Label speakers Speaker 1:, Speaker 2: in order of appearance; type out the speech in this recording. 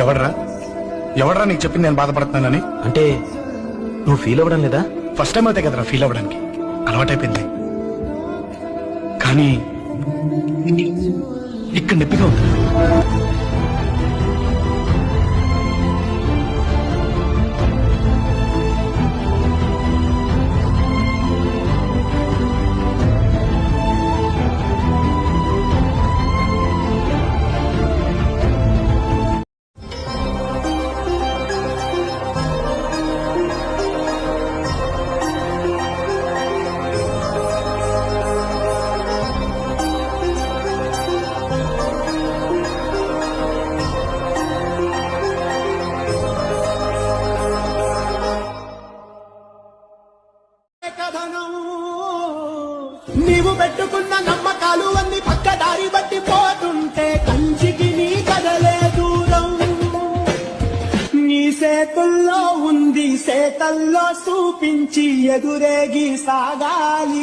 Speaker 1: ఎవడ్రా ఎవడ్రా నీకు చెప్పింది నేను బాధపడుతున్నానని?
Speaker 2: అంటే నువ్వు ఫీల్ అవ్వడం లేదా?
Speaker 1: ఫస్ట్ టైం అయితే కదరా ఫీల్ అవ్వడానికి, అలవాటైపోయింది. కానీ ఇక్కడ నొప్పిగా ఉంది.
Speaker 3: నీవు పెట్టుకున్న నమ్మకాలు అన్ని పక్కదారి బట్టి పోతుంటే కంచికి నీ కదలే దూరం. నీ సేతుల్లో ఉంది, సేతల్లో చూపించి ఎదురేగి సాగాలి.